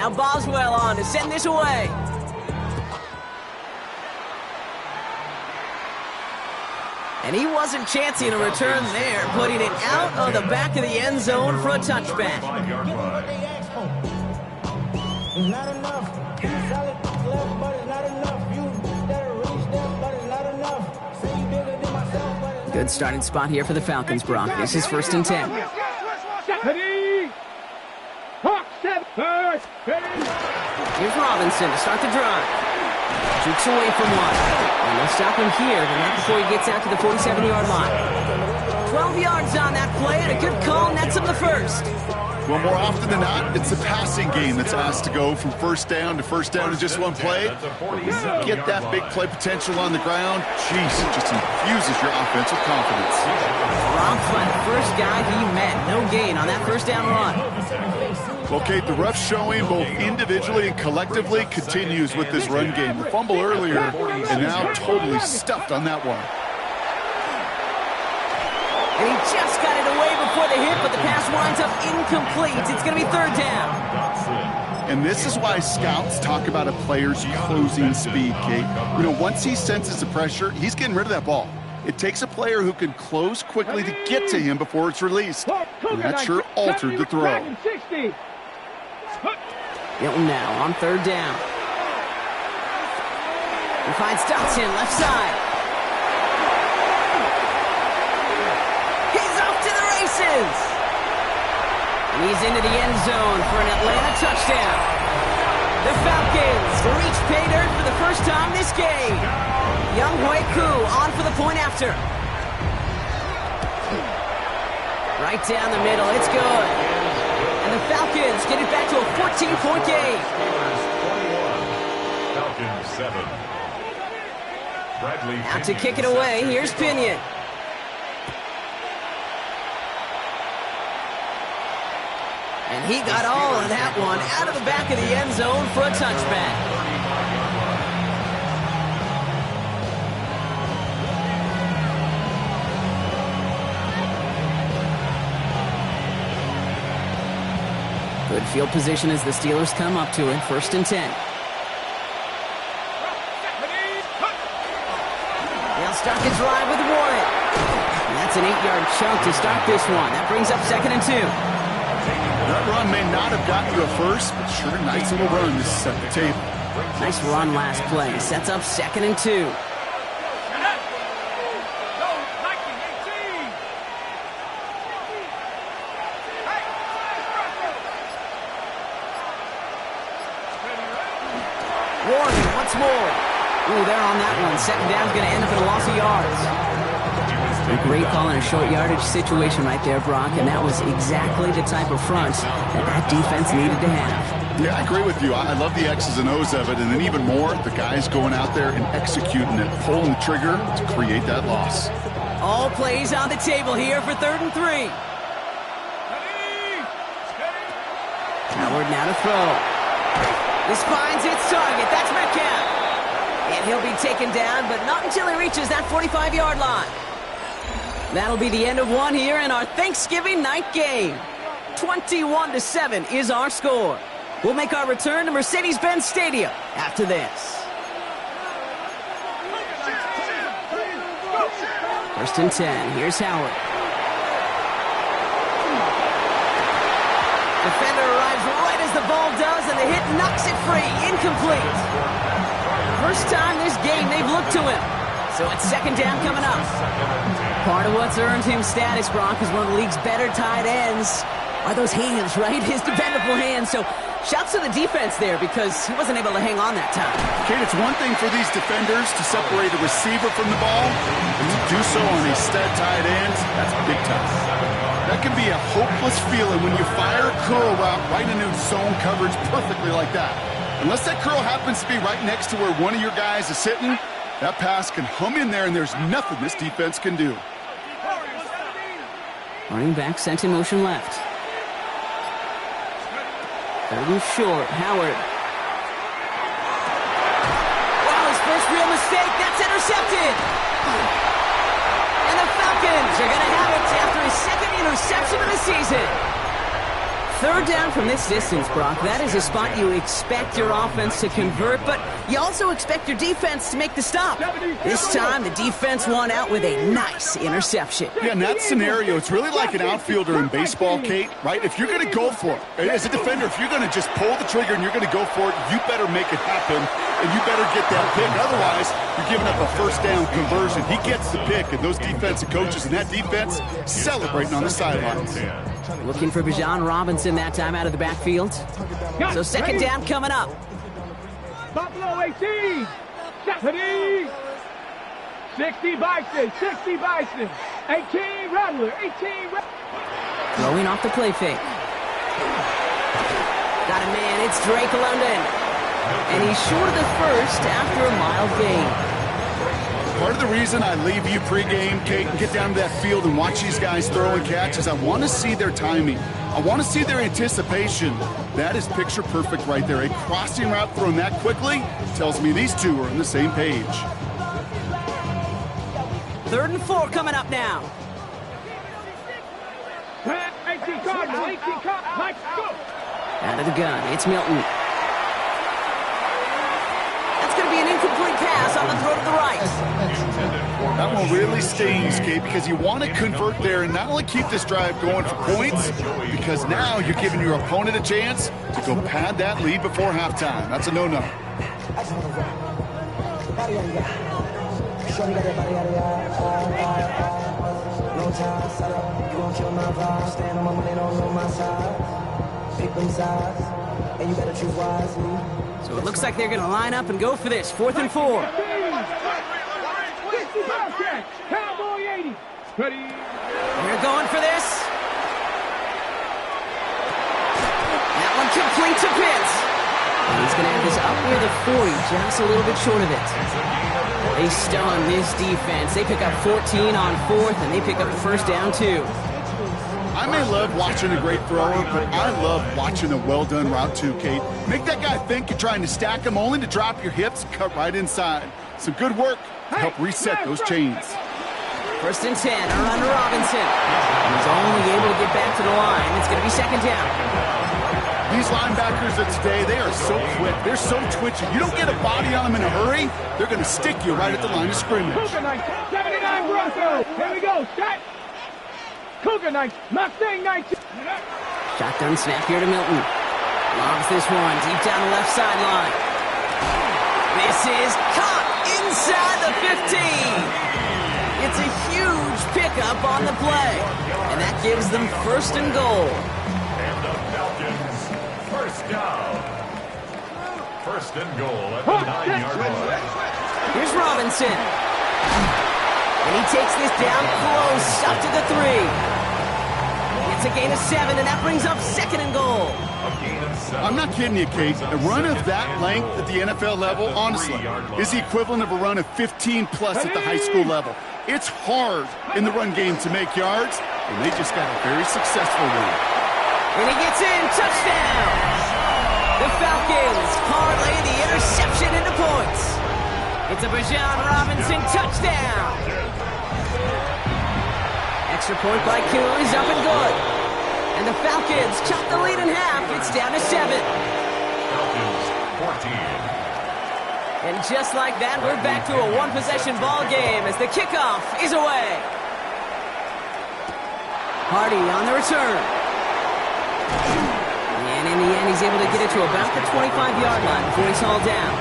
Now Boswell on to send this away. And he wasn't chancing a return there, putting it out of the back of the end zone for a touchback. Not enough. You solid left, but it's not enough. You better reach them, but it's not enough. Say you bigger than myself, but it's not. Good starting spot here for the Falcons, Brock. This is 1st and 10. Here's Robinson to start the drive. Jukes away from one. And they'll stop him here, but not before he gets out to the 47-yard line. 12 yards on that play, and a good call nets him the first. Well, more often than not, it's the passing game that's asked to go from first down in just one play. Get that big play potential on the ground. Jeez, it just infuses your offensive confidence. Dropped by the first guy he met. No gain on that first down run. Well, Kate, the ref showing both individually and collectively continues with this run game. The fumble earlier, and now totally stuffed on that one. And he just got it away before the hit, but the pass winds up incomplete. It's going to be 3rd down. And this is why scouts talk about a player's closing speed, Kate. You know, once he senses the pressure, he's getting rid of that ball. It takes a player who can close quickly to get to him before it's released. And that sure altered the throw. Hilton now on 3rd down. He finds Dotson left side. He's off to the races. And he's into the end zone for an Atlanta touchdown. The Falcons reach pay dirt for the first time this game. Young Koo on for the point after. Right down the middle, it's good. And the Falcons get it back to a 14-point game. Falcons 7. Bradley Out to kick it away, here's Pinion. And he got all of that one out of the back of the end zone for a touchback. Good field position as the Steelers come up to it. 1st and 10. They'll start the drive with Warren. And that's an 8-yard chunk to start this one. That brings up 2nd and 2. That run may not have gotten you a first, but sure, nice little run to set the table. Nice run last play. Sets up 2nd and 2. Warren once more. Ooh, they're on that one. 2nd down's going to end up in a loss of yards. A great call in a short yardage situation right there, Brock, and that was exactly the type of front that defense needed to have. Yeah, I agree with you. I love the X's and O's of it, and then even more, the guys going out there and executing it, pulling the trigger to create that loss. All plays on the table here for 3rd and 3. Howard now to throw. This finds its target. That's Metcalf. And he'll be taken down, but not until he reaches that 45-yard line. That'll be the end of one here in our Thanksgiving night game. 21-7 is our score. We'll make our return to Mercedes-Benz Stadium after this. 1st and 10. Here's Howard. Defender arrives right as the ball does, and the hit knocks it free. Incomplete. First time this game they've looked to him. So it's 2nd down coming up. Part of what's earned him status, Brock, is one of the league's better tight ends. Are those hands, right? His dependable hands. So shouts to the defense there because he wasn't able to hang on that time. Kate, it's one thing for these defenders to separate a receiver from the ball, and to do so on a stud tight end, that's big time. That can be a hopeless feeling when you fire a curl route right into zone coverage perfectly like that. Unless that curl happens to be right next to where one of your guys is sitting, that pass can hum in there and there's nothing this defense can do. Running back sent in motion left. Third and short, Howard. Wow, his first real mistake. That's intercepted. And the Falcons are going to have it after his 2nd interception of the season. Third down from this distance, Brock. That is a spot you expect your offense to convert, but you also expect your defense to make the stop. This time, the defense won out with a nice interception. Yeah, in that scenario, it's really like an outfielder in baseball, Kate, right? If you're going to go for it, as a defender, if you're going to just pull the trigger and you're going to go for it, you better make it happen, and you better get that pick. Otherwise, you're giving up a first down conversion. He gets the pick, and those defensive coaches and that defense celebrating on the sidelines. Looking for Bijan Robinson that time out of the backfield. So second down coming up. Buffalo 18, 70, 60 Bison, 60 Bison, 18 Rattler, 18 Rattler. Throwing off the play fake. Got a man, it's Drake London. And he's short of the first after a mild gain. Part of the reason I leave you pregame, Kate, and get down to that field and watch these guys throw and catch is I want to see their timing. I want to see their anticipation. That is picture perfect right there. A crossing route thrown that quickly tells me these two are on the same page. 3rd and 4 coming up now. 18 Cardinal, 18 Cardinal, let's go. Out of the gun, it's Milton. That's going to be an incomplete pass on the throw to the right. That one really stings, Kate, because you want to convert there and not only keep this drive going for points, because now you're giving your opponent a chance to go pad that lead before halftime. That's a no-no. So it looks like they're going to line up and go for this. 4th and 4. Cowboy 80. Ready. They're going for this. That one complete to Pitts. And he's going to have this up near the 40, just a little bit short of it. They stun this defense. They pick up 14 on 4th, and they pick up the first down, too. I may love watching a great thrower, but I love watching a well-done route too, Kate. Make that guy think you're trying to stack him only to drop your hips and cut right inside. Some good work to help reset those chains. 1st and 10, a run to Robinson. He's only able to get back to the line. It's going to be 2nd down. These linebackers of today, they are so quick. They're so twitchy. You don't get a body on them in a hurry, they're going to stick you right at the line of scrimmage. 79 Broncos. Here we go. Set. Cougar 9, Mustang 19. Shotgun snap here to Milton. Lobs this one deep down the left sideline. This is caught inside the 15. It's a huge pickup on the play. And that gives them 1st and goal. And the Falcons, 1st down. 1st and goal at the 9-yard line. Here's Robinson. And he takes this down close, up to the 3. It's a gain of 7, and that brings up 2nd and goal. I'm not kidding you, Kate. A run of that length at the NFL level, honestly, is the equivalent of a run of 15-plus at the high school level. It's hard in the run game to make yards, and they just got a very successful one. And he gets in, touchdown! The Falcons parlay the interception into points. It's a Bijan Robinson touchdown. Extra point by Kuhn is up and good. And the Falcons chop the lead in half. It's down to 7. Falcons, 14. And just like that, we're back to a one-possession ball game as the kickoff is away. Hardy on the return. And in the end, he's able to get it to about the 25-yard line before he's hauled down.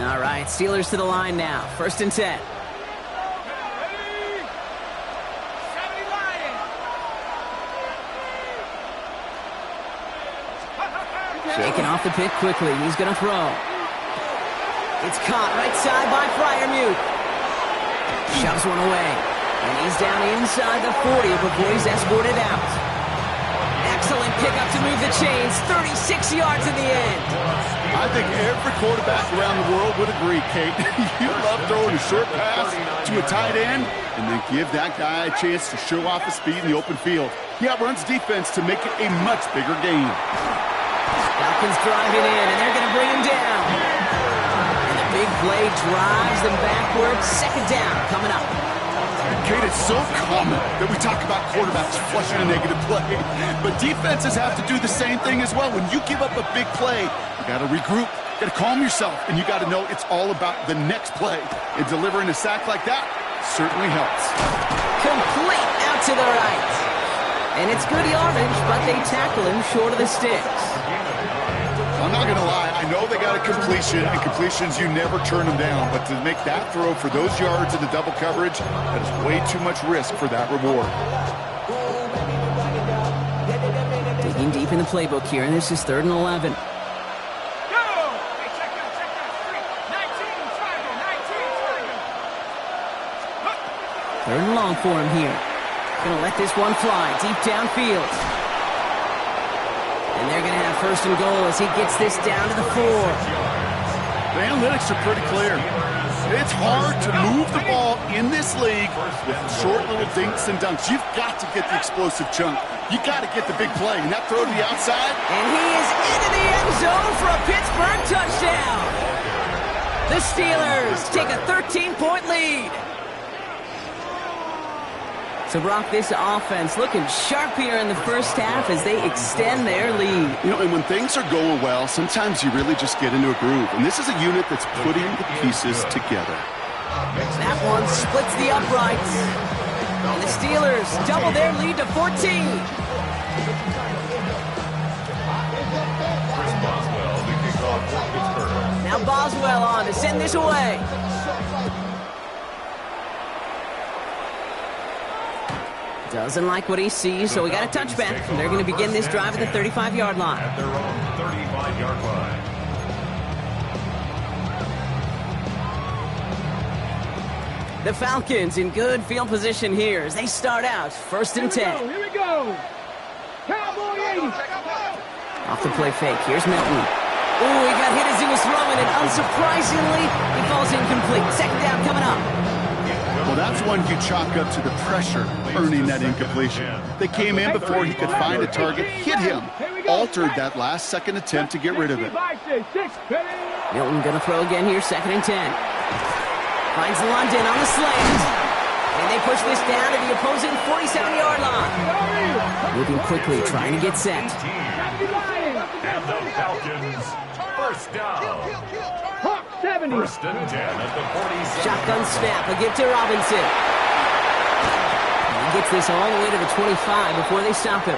All right, Steelers to the line now. 1st and 10. Shaking off the pick quickly. He's going to throw. It's caught right side by Freiermuth. Shoves one away. And he's down inside the 40 before he's escorted out. Excellent pickup to move the chains. 36 yards in the end. I think every quarterback around the world would agree, Kate. You love throwing a short pass to a tight end and then give that guy a chance to show off his speed in the open field. He outruns defense to make it a much bigger game. Falcons driving in, and they're going to bring him down. And the big play drives them backwards. Second down coming up. Kate, it's so common that we talk about quarterbacks flushing a negative play, but defenses have to do the same thing as well. When you give up a big play, you got to regroup, you got to calm yourself, and you got to know it's all about the next play. And delivering a sack like that certainly helps. Complete out to the right. And it's good yardage, but they tackle him short of the sticks. I'm not going to lie. I know they got a completion, and completions, you never turn them down. But to make that throw for those yards in the double coverage, that is way too much risk for that reward. Digging deep in the playbook here, and this is 3rd and 11. Go! Hey, check that. 19, 3rd and long for him here. Gonna let this one fly deep downfield. And they're gonna have 1st and goal as he gets this down to the 4. The analytics are pretty clear. It's hard to move the ball in this league with short little dinks and dunks. You've got to get the explosive chunk. You got to get the big play. And that throw to the outside. And he is into the end zone for a Pittsburgh touchdown. The Steelers take a 13-point lead. So, Brock, this offense looking sharp here in the first half as they extend their lead. You know, and when things are going well, sometimes you really just get into a groove. And this is a unit that's putting the pieces together. That one splits the uprights. And the Steelers double their lead to 14. Now Boswell on to send this away. Doesn't like what he sees, so we got a touchback. They're going to begin this drive at the 35-yard line. At their own 35-yard line. The Falcons in good field position here as they start out 1st and 10. Here we go. Cowboy 80. Off the play fake. Here's Milton. Ooh, he got hit as he was throwing, and unsurprisingly, he falls incomplete. 2nd down coming up. Well, that's one you chalk up to the pressure earning that incompletion. They came in before he could find a target, hit him, altered that last-second attempt to get rid of it. Milton going to throw again here, 2nd and 10. Finds London on the slant. And they push this down to the opposing 47-yard line. Moving quickly, trying to get set. And the Falcons, 1st down. 70. 1st and 10 at the 47. Shotgun snap, a give to Robinson. And he gets this all the way to the 25 before they stop him.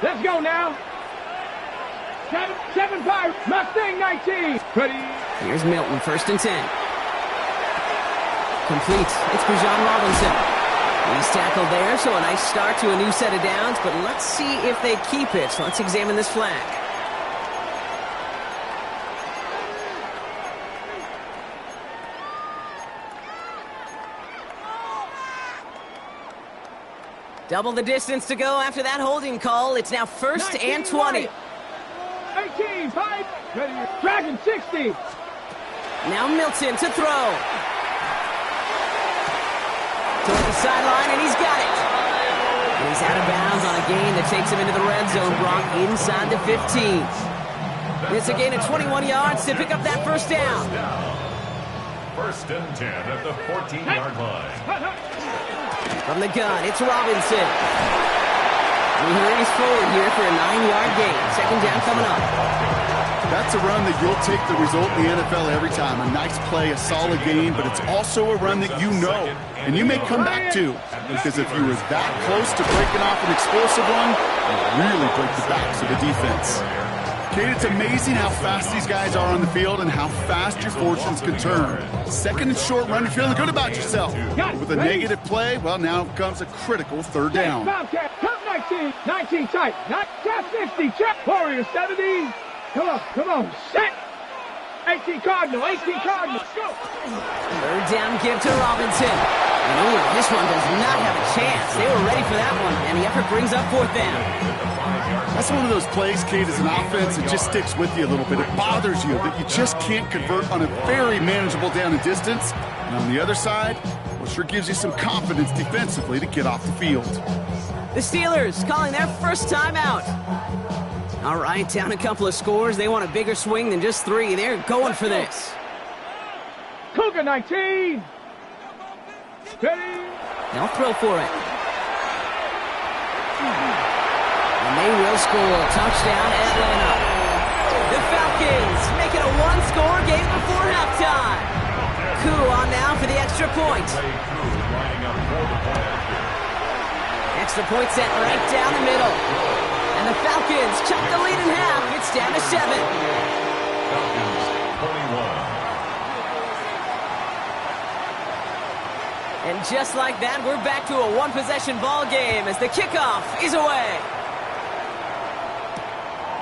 Let's go now. 7-5, Mustang 19. Ready. Here's Milton, 1st and 10. Complete. It's Bijan Robinson. He's tackled there, so a nice start to a new set of downs, but let's see if they keep it. So let's examine this flag. Double the distance to go after that holding call. It's now 1st and 20. 18, 5. Ready. Dragon 60. Now Milton to throw. Toward the sideline, and he's got it. And he's out of bounds on a gain that takes him into the red zone, Brock, inside the 15. It's a gain of 21 yards to pick up that 1st down. 1st and 10 at the 14-yard line. From the gun, it's Robinson. And he hurries forward here for a 9-yard gain. 2nd down coming up. That's a run that you'll take the result in the NFL every time. A nice play, a solid gain, but it's also a run that you know, and you may come back to. Because if you were that close to breaking off an explosive one, you really break the backs of the defense. Kate, it's amazing how fast these guys are on the field and how fast your fortunes can turn. 2nd and short run, you're feeling good about yourself. But with a negative play, well, now comes a critical 3rd down. 19 tight. Not 50. Check. Warrior 70. Come on. Set. 18 Cardinal. Go. 3rd down give to Robinson. This one does not have a chance. They were ready for that one, and the effort brings up 4th down. That's one of those plays, Kate, as an offense, it just sticks with you a little bit. It bothers you that you just can't convert on a very manageable down and distance. And on the other side, well, sure gives you some confidence defensively to get off the field. The Steelers calling their first timeout. All right, down a couple of scores. They want a bigger swing than just 3. They're going for this. Cougar 19. Ready. They'll throw for it. And they will score. Touchdown, Atlanta. The Falcons make it a 1-score game before halftime. Koo on now for the extra point. Extra point set right down the middle. And the Falcons chop the lead in half. It's down to 7. Falcons 21. And just like that, we're back to a 1-possession ball game as the kickoff is away.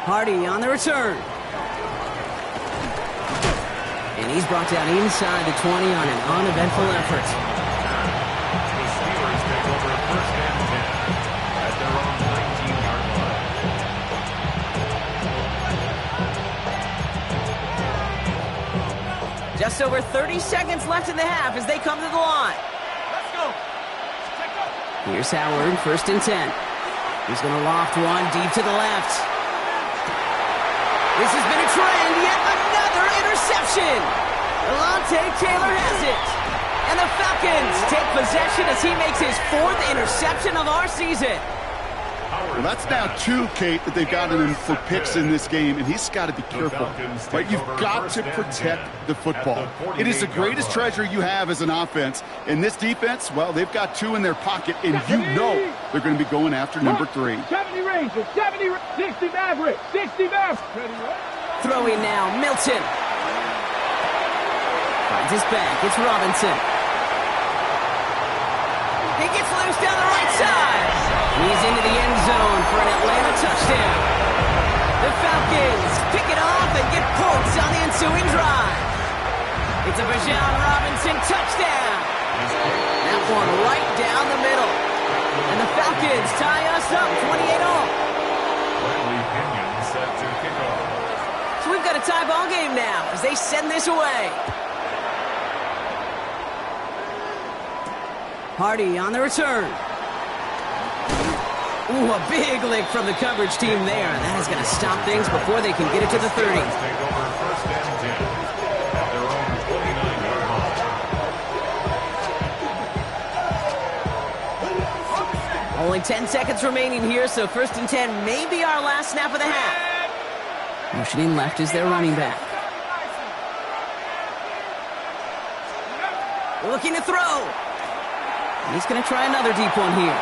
Hardy on the return. And he's brought down inside the 20 on an uneventful effort. The Steelers take over 1st and 10 at their own 19-yard line. Just over 30 seconds left in the half as they come to the line. Here's Howard, 1st and 10. He's going to loft one deep to the left. This has been a trend, yet another interception. Alontae Taylor has it. And the Falcons take possession as he makes his 4th interception of our season. Well, that's now 2, Kate, that they've gotten him for picks in this game, and he's got to be careful. Right? You've got to protect the football. It is the greatest treasure you have as an offense. And this defense, well, they've got 2 in their pocket, and you know they're going to be going after number 3. 70 Rangers, 60 Mavericks, 60 Mavericks. Throwing now, Milton. Finds his back, it's Robinson. He gets loose down the right side. He's into the end zone for an Atlanta touchdown. The Falcons pick it off and get points on the ensuing drive. It's a Bijan Robinson touchdown. That one right down the middle. And the Falcons tie us up 28-all. Bradley Pinion set to kick off. So we've got a tie ball game now as they send this away. Hardy on the return. Ooh, a big lick from the coverage team there. And that is going to stop things before they can get it to the 30. Take over 1st and 10 at their own 29-yard line. Only 10 seconds remaining here, so 1st and 10 may be our last snap of the half. Motioning left is their running back. Looking to throw. And he's going to try another deep one here.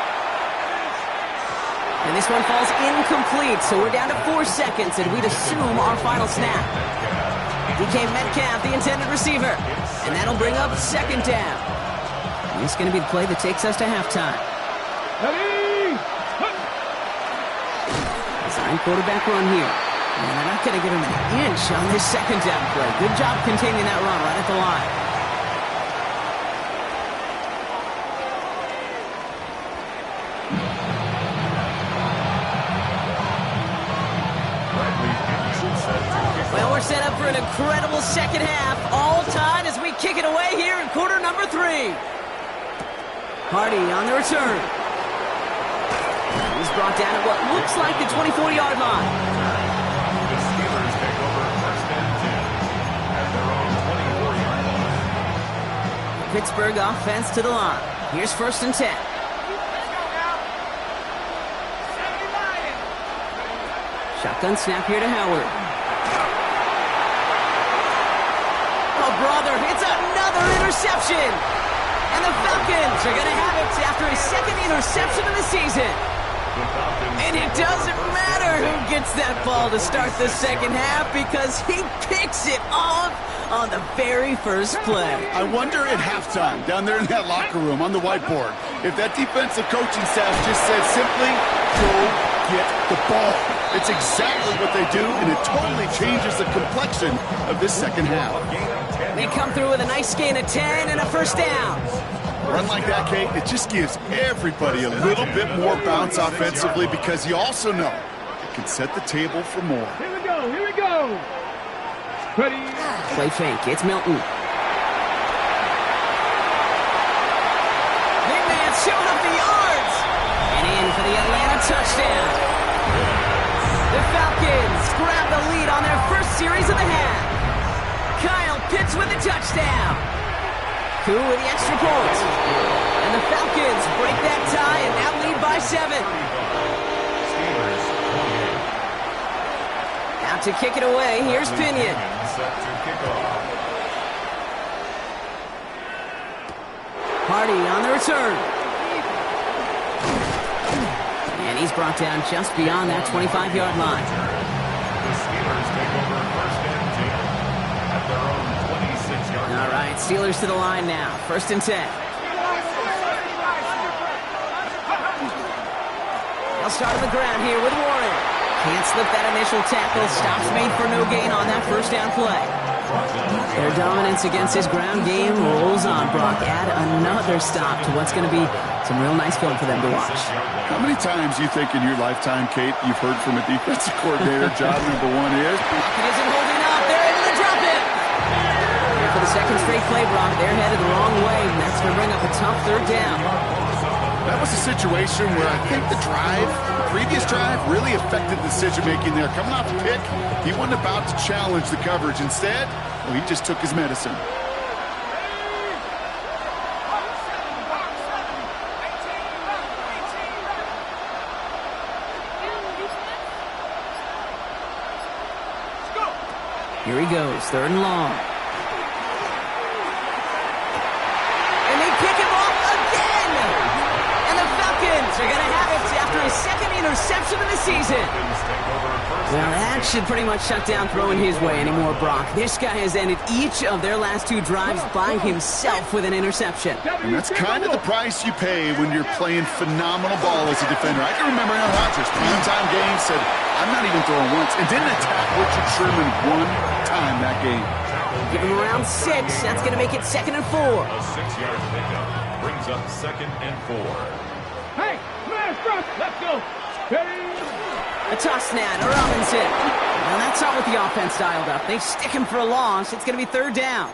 And this one falls incomplete, so we're down to 4 seconds, and we'd assume our final snap. DK Metcalf, the intended receiver. And that'll bring up 2nd down. And this is going to be the play that takes us to halftime. Design quarterback run here. And they're not going to get him an inch on this 2nd down play. Good job containing that run right at the line. Well, we're set up for an incredible 2nd half. All tied as we kick it away here in quarter number 3. Hardy on the return. He's brought down at what looks like the 24-yard line. The Steelers take over 1st and 10 at their own 24-yard line. Pittsburgh offense to the line. Here's 1st and 10. Shotgun snap here to Howard. Oh, brother, it's another interception. And the Falcons are going to have it after his 2nd interception of the season. And it doesn't matter who gets that ball to start the 2nd half because he picks it off on the very first play. I wonder at halftime, down there in that locker room on the whiteboard, if that defensive coaching staff just said simply, go get the ball. It's exactly what they do, and it totally changes the complexion of this 2nd half. They come through with a nice gain of 10 and a 1st down. Run like that, Kate, it just gives everybody a little bit more bounce offensively because you also know it can set the table for more. Here we go, here we go. Ready. Play fake, it's Milton. Big man showing up the yards. And in for the Atlanta touchdown. The Falcons grab the lead on their first series of the half. Kyle Pitts with the touchdown. Koo with the extra point. And the Falcons break that tie and now lead by 7. Out to kick it away, here's Pinion. Hardy on the return. And he's brought down just beyond that 25-yard line. The Steelers take over first and 10 at their own 26-yard line. All right, Steelers to the line now. First and 10. They'll start on the ground here with Warren. Can't slip that initial tackle. Stops made for no gain on that first down play. Their dominance against his ground game rolls on. Brock, add another stop to what's going to be some real nice film for them to watch. How many times you think in your lifetime, Kate, you've heard from a defensive coordinator, job number 1 is? Pocket isn't holding up. They're able to drop it. And for the second straight play, Brock, they're headed the wrong way, and that's going to bring up a tough third down. That was a situation where I think the previous drive, really affected decision-making there. Coming off a pick, he wasn't about to challenge the coverage. Instead, well, he just took his medicine. Here he goes, third and long. And they pick him off again! And the Falcons are going to have it after his second interception of the season. Well, that should pretty much shut down throwing his way anymore, Brock. This guy has ended each of their last 2 drives by himself with an interception. And that's kind of the price you pay when you're playing phenomenal ball as a defender. I can remember Aaron Rodgers, prime-time game, said, I'm not even throwing once, and didn't attack Richard Sherman 1 time that game. Give him around 6. That's going to make it 2nd and 4. A 6-yard pickup brings up 2nd and 4. Hey, smash front, let's go. Ready. A toss now to Robinson. Well, that's not what the offense dialed up. They stick him for a loss. It's going to be third down.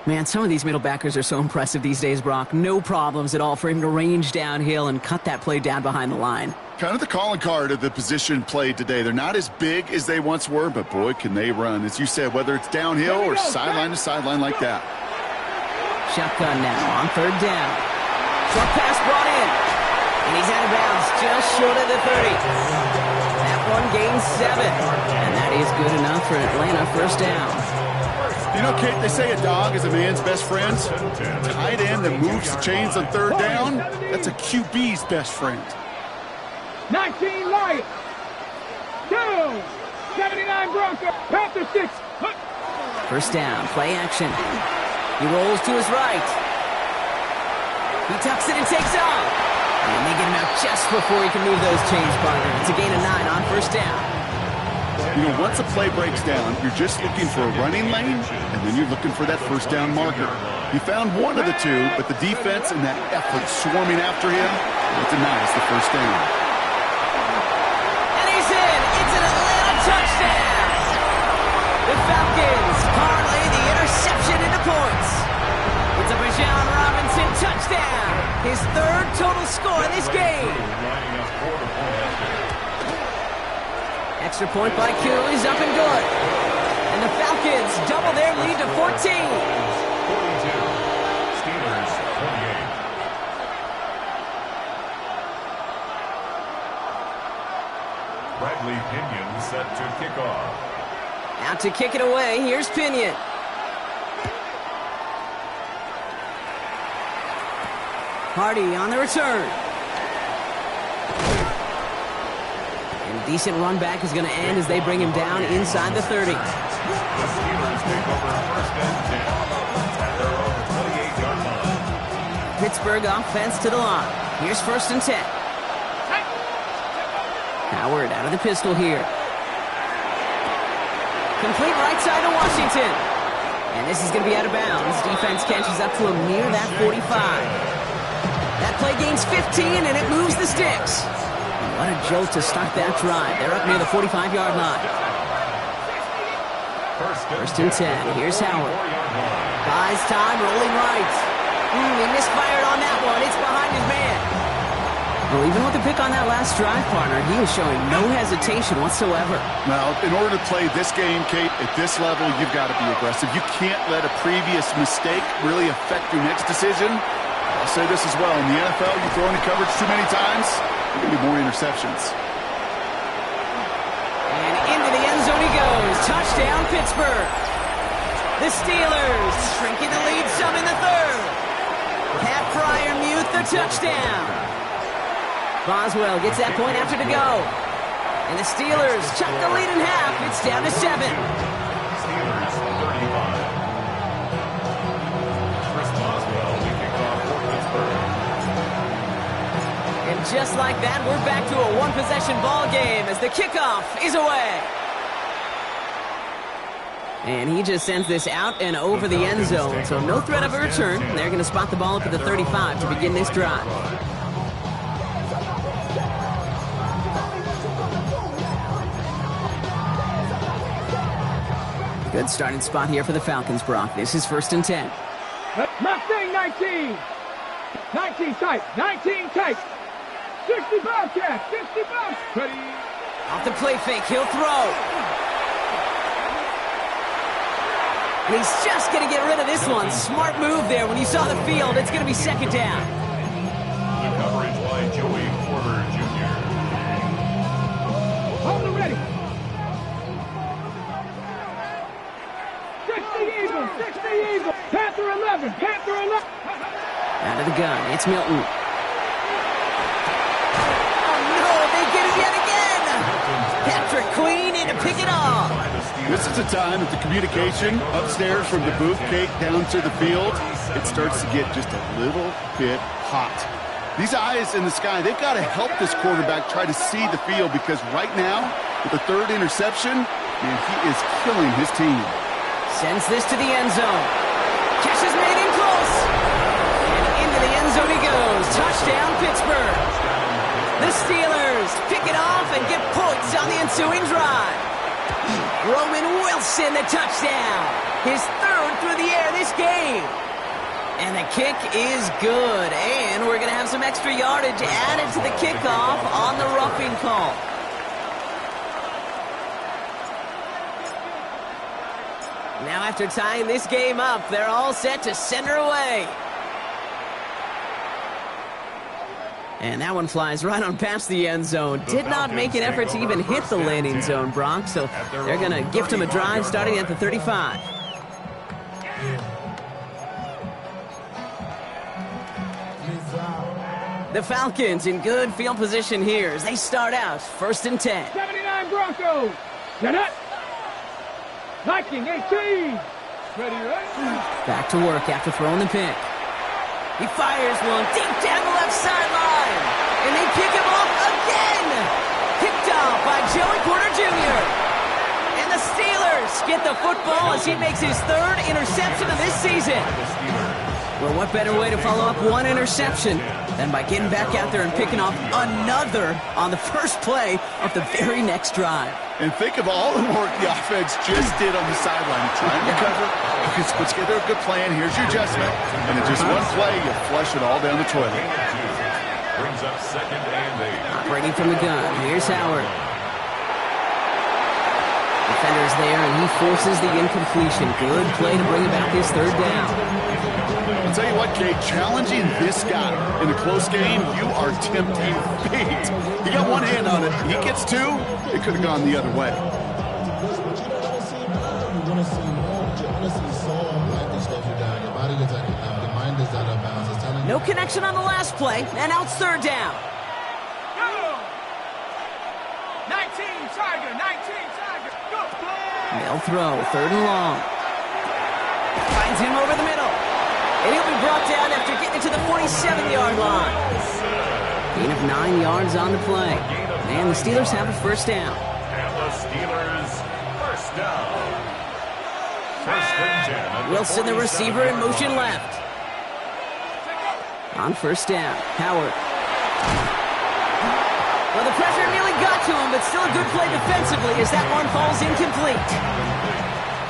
Man, some of these middle backers are so impressive these days, Brock. No problems at all for him to range downhill and cut that play down behind the line. Kind of the calling card of the position played today. They're not as big as they once were, but boy, can they run. As you said, whether it's downhill or sideline to sideline like that. Shotgun now on third down. Short pass brought in. And he's out of bounds just short of the 30. That one gains 7. And that is good enough for Atlanta first down. You know, Kate, they say a dog is a man's best friend. Tight end that moves the chains on third down, that's a QB's best friend. 19 Lions. 2. 79 Broncos. Panther 6. First down, play action. He rolls to his right. He tucks it and takes off. And they get him out just before he can move those chains, partner. It's a gain of 9 on first down. You know, once a play breaks down, you're just looking for a running lane, and then you're looking for that first down marker. He found one of the 2, but the defense and that effort swarming after him, it denies the first down. And he's in! It's an Atlanta touchdown! The Falcons parlay the interception into points. It's a Bijan Robinson touchdown! His 3rd total score in this game. Extra point by Q is up and good. And the Falcons double their lead to 14. 42. Steelers 28. Bradley Pinion set to kick off. Out to kick it away, here's Pinion. Hardy on the return. And decent run back is going to end as they bring him down inside the 30. The Steelers take over first and 10 at their own 28-yard line. Pittsburgh offense to the line. Here's first and 10. Howard out of the pistol here. Complete right side to Washington. And this is going to be out of bounds. Defense catches up to him near that 45. That play gains 15, and it moves the sticks. What a jolt to start that drive. They're up near the 45-yard line. First and 10. Here's Howard. Buys time, rolling right. He misfired on that one. It's behind his man. Well, even with the pick on that last drive, partner, he was showing no hesitation whatsoever. Well, in order to play this game, Kate, at this level, you've got to be aggressive. You can't let a previous mistake really affect your next decision. I'll say this as well. In the NFL, you throw into coverage too many times, there are going to be more interceptions. And into the end zone he goes. Touchdown, Pittsburgh. The Steelers shrinking the lead some in the third. Pat Fryermuth, the touchdown. Boswell gets that point after to go. And the Steelers chop the lead in half. It's down to 7. Steelers 35. Chris Boswell, we kick off for Pittsburgh. And just like that, we're back to a one-possession ball game as the kickoff is away. And he just sends this out and over the end zone. So no threat of a return. They're going to spot the ball up at the 35 to begin this drive. Good starting spot here for the Falcons, Brock. This is first and 10. Mustang 19. 19 tight. 19 tight. 60 Bobcat. 60 Bob. Ready. Off the play fake, he'll throw. And he's just going to get rid of this one. Smart move there. When you saw the field, it's going to be second down. The coverage by Joey Porter Jr. Hold it ready. 60 Eagles. 60 Eagles. Panther 11. Panther 11. Out of the gun, it's Milton. Oh no, they get it yet again. Patrick Queen in to pick it off. This is a time that the communication upstairs from the booth, Kate, down to the field, it starts to get just a little bit hot. These eyes in the sky, they've got to help this quarterback try to see the field, because right now, with the third interception, man, he is killing his team. Sends this to the end zone. Catch is made in close. And into the end zone he goes. Touchdown, Pittsburgh. The Steelers pick it off and get points on the ensuing drive. Roman Wilson, the touchdown. His third through the air this game. And the kick is good. And we're going to have some extra yardage added to the kickoff on the roughing call. Now after tying this game up, they're all set to send her away. And that one flies right on past the end zone. Did not make an effort to even hit the landing zone, Brock. So they're going to gift him a drive starting at the 35. The Falcons in good field position here as they start out first and 10. 79 Broncos. Get it. Viking 18. Ready, right? Back to work after throwing the pick. He fires one deep down the left sideline. And they pick him off again. Picked off by Joey Porter Jr. And the Steelers get the football as he makes his third interception of this season. Well, what better way to follow up one interception than by getting back out there and picking off another on the first play of the very next drive. And think of all the work the offense just did on the sideline. Trying to cover, put together a good plan. Here's your adjustment. And in just one play, you flush it all down the toilet. Brings up second and 8. Operating from the gun, here's Howard. Defender's there, and he forces the incompletion. Good play to bring about his third down. I'll tell you what, Kate, challenging this guy in a close game, you are tempting fate. He got one hand on it. He gets two, it could have gone the other way. No connection on the last play, and now it's third down. 19 Tiger, 19 Tiger. Go. They'll throw, third and long. Finds him over the middle. And he'll be brought down after getting it to the 47-yard line. Gain of 9 yards on the play. And the Steelers have a first down. And the Steelers first down. First and 10 at the Wilson, the receiver, in motion left. On first down, Howard. Well, the pressure nearly got to him, but still a good play defensively as that one falls incomplete.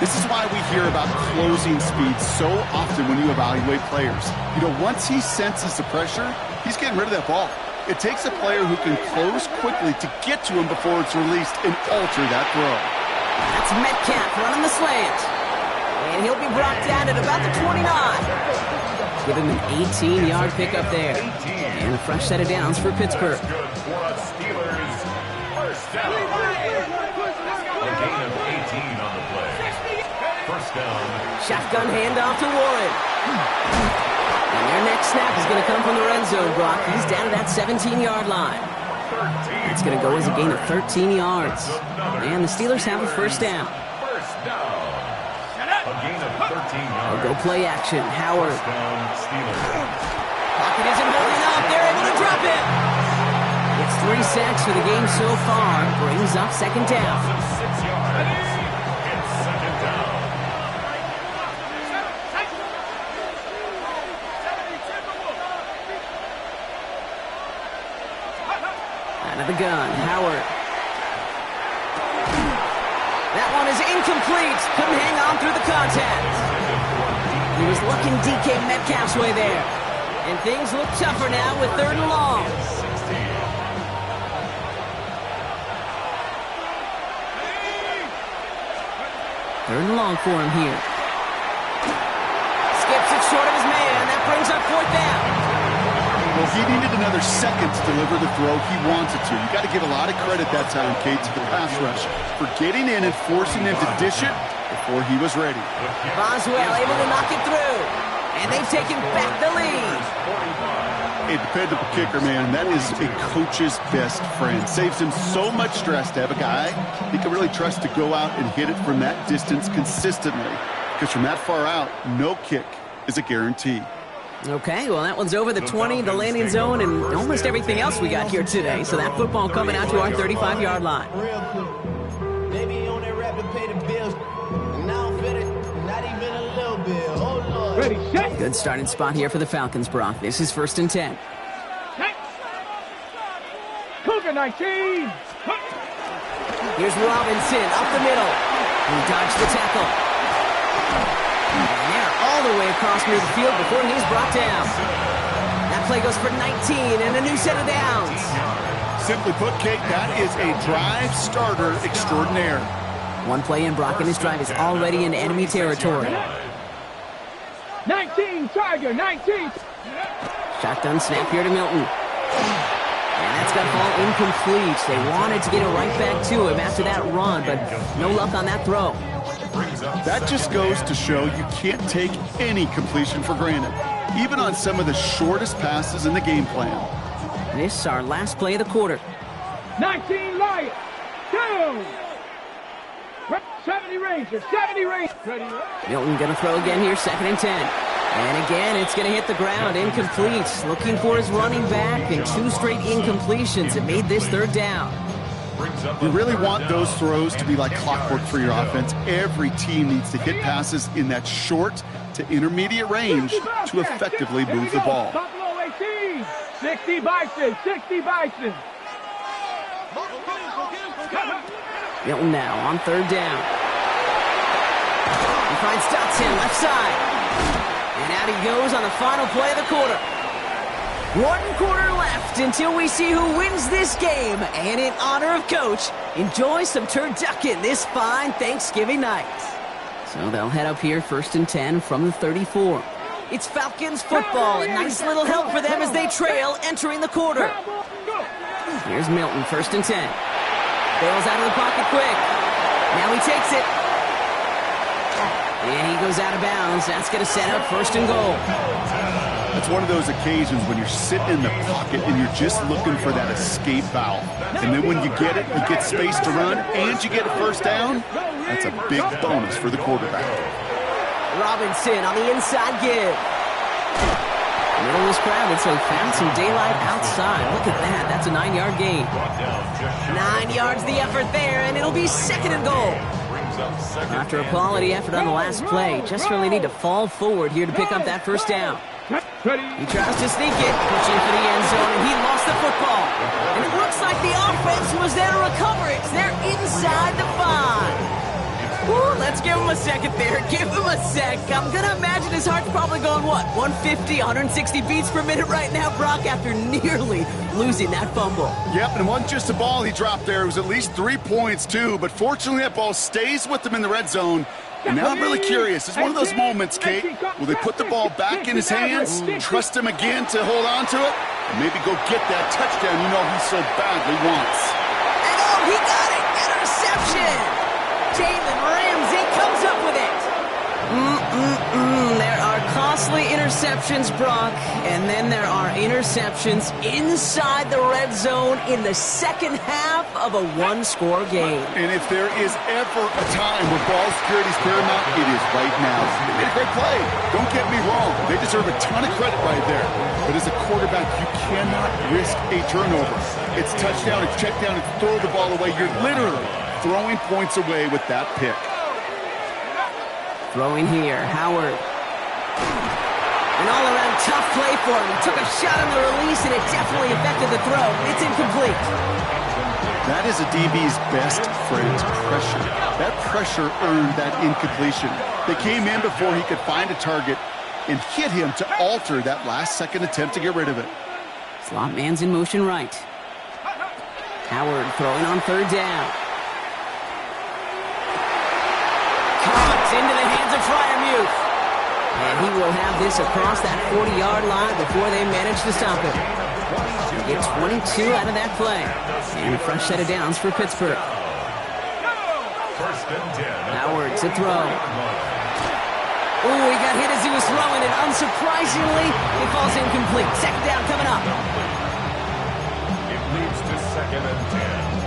This is why we hear about closing speed so often when you evaluate players. You know, once he senses the pressure, he's getting rid of that ball. It takes a player who can close quickly to get to him before it's released and alter that throw. That's Metcalf running the slant. And he'll be brought down at about the 29. Give him an 18-yard pickup there. And a fresh set of downs for Pittsburgh. Good for the Steelers. First down. A gain of 18 on the play. First down. Shotgun handoff to Warren. And their next snap is going to come from the red zone, Brock. He's down to that 17-yard line. It's going to go as a gain of 13 yards. And the Steelers have a first down. First down. A gain of 13 yards. They'll go play action. Howard. First down, Steelers. Pocket isn't holding up. They're able to drop it. It's 3 sacks for the game so far. Brings up second down. 6 yards. It's second down. Out of the gun, Howard. That one is incomplete. Couldn't hang on through the contact. He was looking DK Metcalf's way there. And things look tougher now with 3rd and long. Third and long for him here. Skips it short of his man. That brings up 4th down. Well, he needed another second to deliver the throw he wanted to. You got to give a lot of credit that time, Kate, to the pass rush for getting in and forcing him to dish it before he was ready. Boswell able to knock it through. And they've taken back the lead. A dependable kicker, man. That is a coach's best friend. Saves him so much stress to have a guy he can really trust to go out and hit it from that distance consistently. Because from that far out, no kick is a guarantee. Okay, well, that one's over the 20, the landing zone, and almost everything else we got here today. So that football coming out to our 35-yard line. Real quick. They be on that rap to pay the bills. And I don't fit it, not even a little bit. Oh, Lord. Ready, set. Good starting spot here for the Falcons, Brock. This is 1st and 10. Set. Cougar 19. Here's Robinson up the middle. He dodged the tackle. And they're all the way across near the field before he's brought down. That play goes for 19 and a new set of downs. Simply put, Kate, that is a drive starter extraordinaire. One play in, Brock, and his drive is already in enemy territory. 19, Tiger, 19. Shotgun snap here to Milton. And that's got to fall incomplete. They wanted to get it right back to him after that run, but no luck on that throw. That just goes to show you can't take any completion for granted, even on some of the shortest passes in the game plan. This is our last play of the quarter. 19, Lions. 2. 70 Rangers, 70 Rangers. Ready, Milton going to throw again here, 2nd and 10. And again, it's going to hit the ground, incomplete. Looking for his running back, and 2 straight incompletions. It made this 3rd down. You really want those throws to be like clockwork for your offense. Every team needs to hit passes in that short to intermediate range to effectively move the ball. Buffalo 18, 60 Bison, 60 Bison. Milton now on 3rd down. He finds Dotson left side. And out he goes on the final play of the quarter. 1 quarter left until we see who wins this game. And in honor of Coach, enjoy some turducken this fine Thanksgiving night. So they'll head up here 1st and 10 from the 34. It's Falcons football. A nice little help for them as they trail entering the quarter. Here's Milton, 1st and 10. Bails out of the pocket quick. Now he takes it. And he goes out of bounds. That's going to set up 1st and goal. It's one of those occasions when you're sitting in the pocket and you're just looking for that escape valve. And then when you get it, you get space to run, and you get a 1st down. That's a big bonus for the quarterback. Robinson on the inside give. Middle was crowded, so he found some daylight outside. Look at that. That's a 9-yard gain. 9 yards the effort there, and it'll be 2nd and goal. brings up second. After a quality effort on the last play, just really need to fall forward here to pick up that first down. He tries to sneak it, pushing for the end zone, and he lost the football. And it looks like the offense was there to recover it. They're inside the 5. Ooh, let's give him a second there. Give him a sec. I'm going to imagine his heart's probably going, what, 150, 160 beats per minute right now, Brock, after nearly losing that fumble. Yep, and it wasn't just a ball he dropped there. It was at least 3 points, too. But fortunately, that ball stays with him in the red zone. And now I'm really curious. It's one of those moments, Kate. Will they put the ball back in his hands, trust him again to hold on to it, and maybe go get that touchdown you know he so badly wants? And oh, he got it! Interception! Jalen Ramsey comes up with it. There are costly interceptions, Brock, and then there are interceptions inside the red zone in the second half of a one-score game. And if there is ever a time where ball security is paramount, it is right now. They made a great play. Don't get me wrong. They deserve a ton of credit right there. But as a quarterback, you cannot risk a turnover. It's touchdown, it's check down, it's throw the ball away. You're literally throwing points away with that pick. Throwing here, Howard. An all-around tough play for him. He took a shot on the release, and it definitely affected the throw. It's incomplete. That is a DB's best friend, pressure. That pressure earned that incompletion. They came in before he could find a target and hit him to alter that last-second attempt to get rid of it. Slot man's in motion right. Howard throwing on third down. Caught into the hands of Freiermuth. And he will have this across that 40-yard line before they manage to stop it. He gets 22 out of that play. And a fresh set of downs for Pittsburgh. First and 10. Howard to throw. Ooh, he got hit as he was throwing, and unsurprisingly, it falls incomplete. Second down coming up. It leads to second and 10.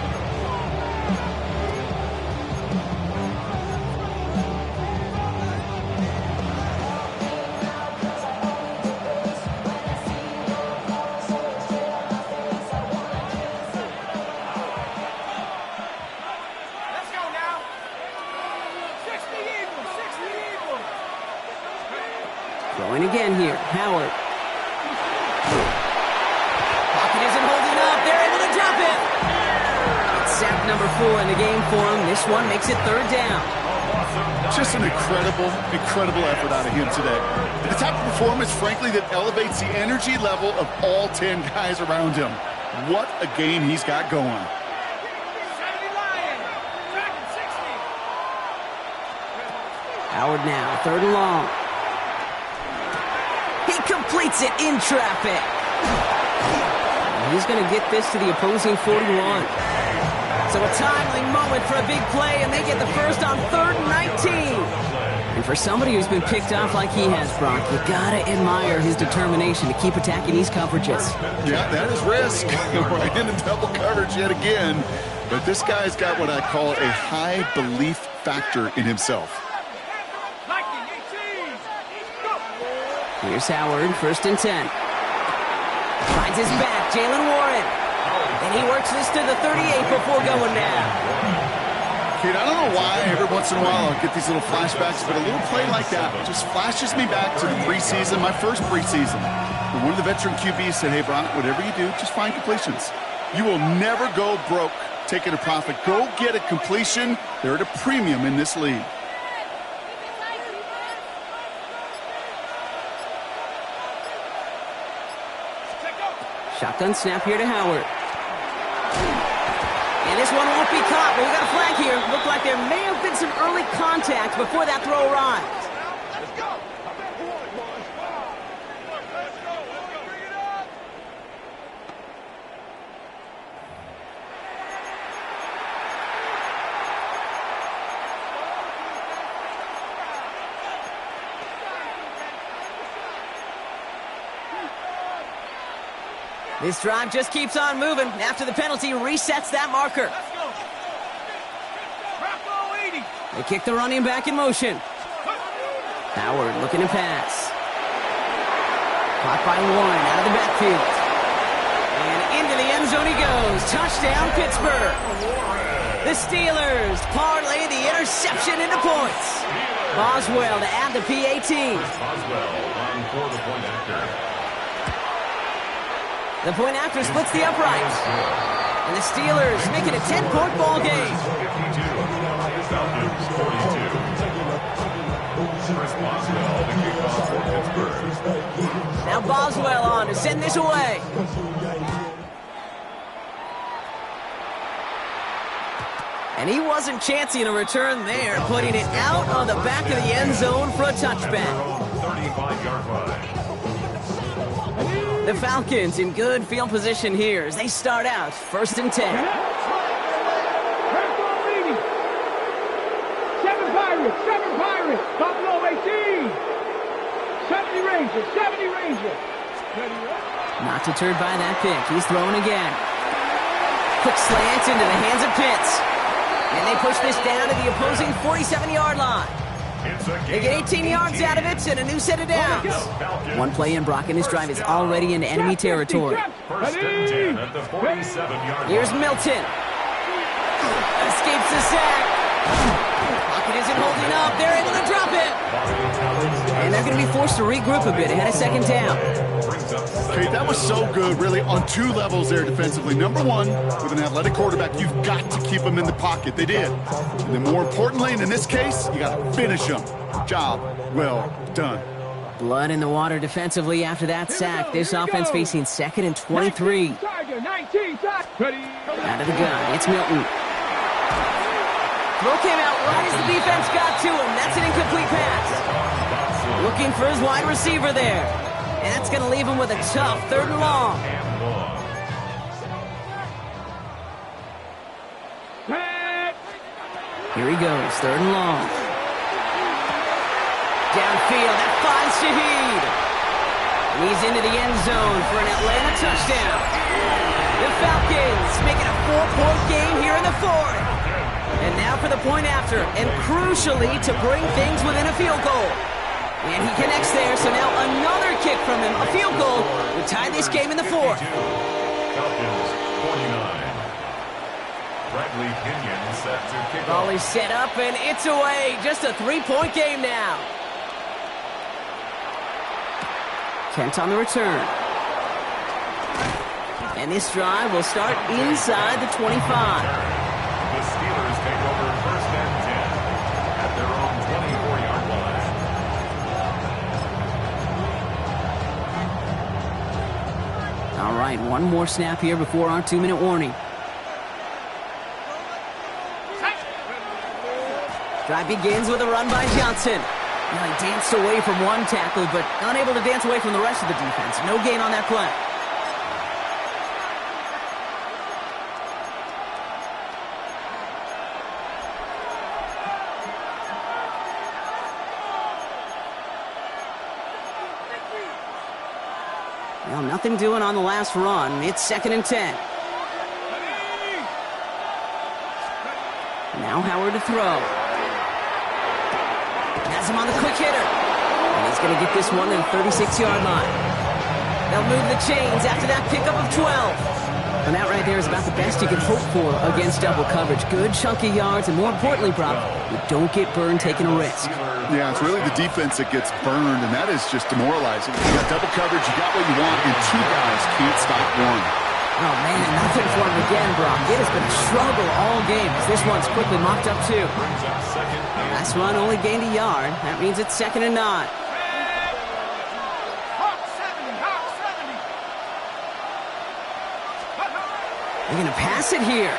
Throwing again here, Howard. Pocket isn't holding up. They're able to drop it. It's sack number 4 in the game for him. This one makes it third down. Just an incredible effort out of him today. The type of performance, frankly, that elevates the energy level of all 10 guys around him. What a game he's got going. Howard now, third and long. He completes it in traffic. He's going to get this to the opposing 41. So a timely moment for a big play, and they get the first on third and 19. And for somebody who's been picked off like he has, Brock, you got to admire his determination to keep attacking these coverages. Yeah, that is risk. Right into double coverage yet again. But this guy's got what I call a high belief factor in himself. Here's Howard, first and 10. Finds his back, Jalen Warren. And he works this to the 38 before going down. Kate, I don't know why every once in a while I'll get these little flashbacks, but a little play like that just flashes me back to the preseason, my first preseason. And one of the veteran QBs said, hey, Brock, whatever you do, just find completions. You will never go broke taking a profit. Go get a completion. They're at a premium in this league. Shotgun snap here to Howard. And this one won't be caught, but we got a flag here. Looked like there may have been some early contact before that throw arrived. This drive just keeps on moving. After the penalty, resets that marker. They kick the running back in motion. Howard looking to pass. Caught by Warren out of the backfield. And into the end zone he goes. Touchdown, Pittsburgh. The Steelers parlay the interception into points. Boswell to add the PAT. Boswell on for the point after. The point after splits the uprights. And the Steelers make it a 10-point ball game. 52. Falcons 42. Chris Boswell to kick off for Pittsburgh. Now Boswell on to send this away. And he wasn't chancing a return there, putting it out on the back of the end zone for a touchback. 35-yard line. The Falcons in good field position here as they start out 1st and 10. Seven Pirates, Buffalo 18. 70 Rangers. Not deterred by that pick. He's throwing again. Quick slant into the hands of Pitts. And they push this down to the opposing 47-yard line. They get 18 yards out of it and a new set of downs. One play in, Brock, and this drive is already into enemy territory. 1st and 10 at the 47-yard line. Here's Milton. Escapes the sack. Pocket isn't holding up. They're able to drop it. And they're going to be forced to regroup a bit ahead of 2nd down. Okay, that was so good, really, on 2 levels there defensively. Number one, with an athletic quarterback, you've got to keep him in the pocket. They did. And then more importantly, and in this case, you got to finish him. Job well done. Blood in the water defensively after that sack. This offense facing 2nd and 23. Out of the gun, it's Milton. Throw came out right as the defense got to him. That's an incomplete pass. Looking for his wide receiver there. And that's going to leave him with a tough 3rd and long. Here he goes, 3rd and long. Downfield, that finds Shaheed. And he's into the end zone for an Atlanta touchdown. The Falcons make it a 4-point game here in the 4th. And now for the point after, and crucially to bring things within a field goal. And he connects there, so now another kick from him, a field goal, would tie this game in the 4th. Falcons 49. Bradley Kenyon set to kick Ball off. is set up, and it's away. Just a 3-point game now. Kent on the return. And this drive will start inside the 25. The Steelers take over 1st and 10 at their own 24-yard line. All right, one more snap here before our 2-minute warning. Drive begins with a run by Johnson. Now he danced away from one tackle, but unable to dance away from the rest of the defense. No gain on that play. Well, nothing doing on the last run. It's 2nd and 10. Now Howard to throw. Has him on the quick hitter. And he's going to get this one to the 36-yard line. They'll move the chains after that pickup of 12. And that right there is about the best you can hope for against double coverage. Good chunky yards, and more importantly, Brock, you don't get burned taking a risk. Yeah, it's really the defense that gets burned, and that is just demoralizing. You got double coverage, you got what you want, and 2 guys can't stop one. Oh, man, nothing for him again, Brock. It has been a struggle all game as this one's quickly mopped up, too. Last run only gained a yard. That means it's 2nd and 9. They're going to pass it here.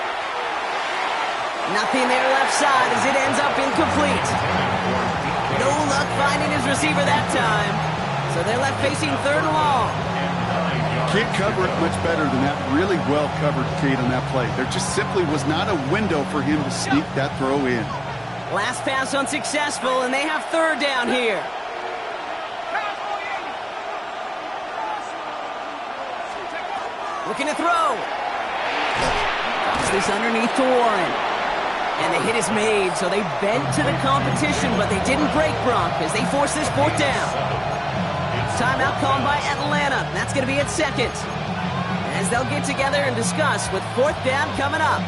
Nothing there left side as it ends up incomplete. No luck finding his receiver that time. So they're left facing 3rd and long. Can't cover it much better than that. Really well covered, Kate, on that play. There just simply was not a window for him to sneak that throw in. Last pass unsuccessful, and they have 3rd down here. Looking to throw. Drops this underneath to Warren. And the hit is made, so they bent to the competition, but they didn't break, Brock, as they force this 4th down. Timeout called by Atlanta. That's going to be at 2nd. As they'll get together and discuss with 4th down coming up.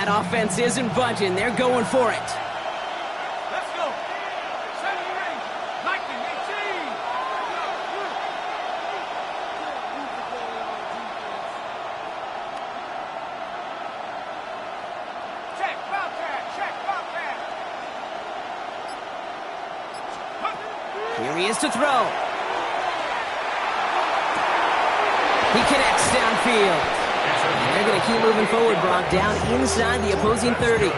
That offense isn't budging. They're going for it. Let's go. 78, 19, 18. Check, Bobcat. Check, Bobcat. Here he is to throw. He connects downfield. And they're going to keep moving forward, Brock, down inside the opposing 30.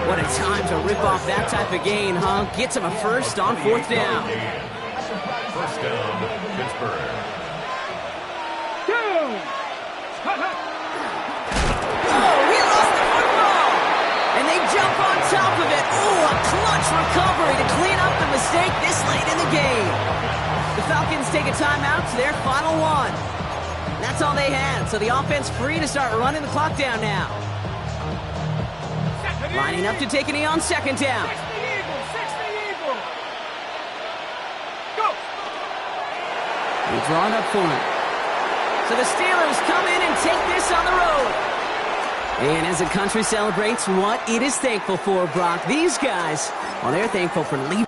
What a time to rip off that type of gain, huh? Gets him a first on 4th down. First down, Pittsburgh. Oh, he lost the football! And they jump on top of it. Oh, a clutch recovery to clean up the mistake this late in the game. The Falcons take a timeout to their final one. That's all they had, so the offense free to start running the clock down now. Lining up to take a knee on 2nd down. 60 Eagle. Go. They draw it up for him. So the Steelers come in and take this on the road. And as the country celebrates what it is thankful for, Brock, these guys, well, they're thankful for leaving.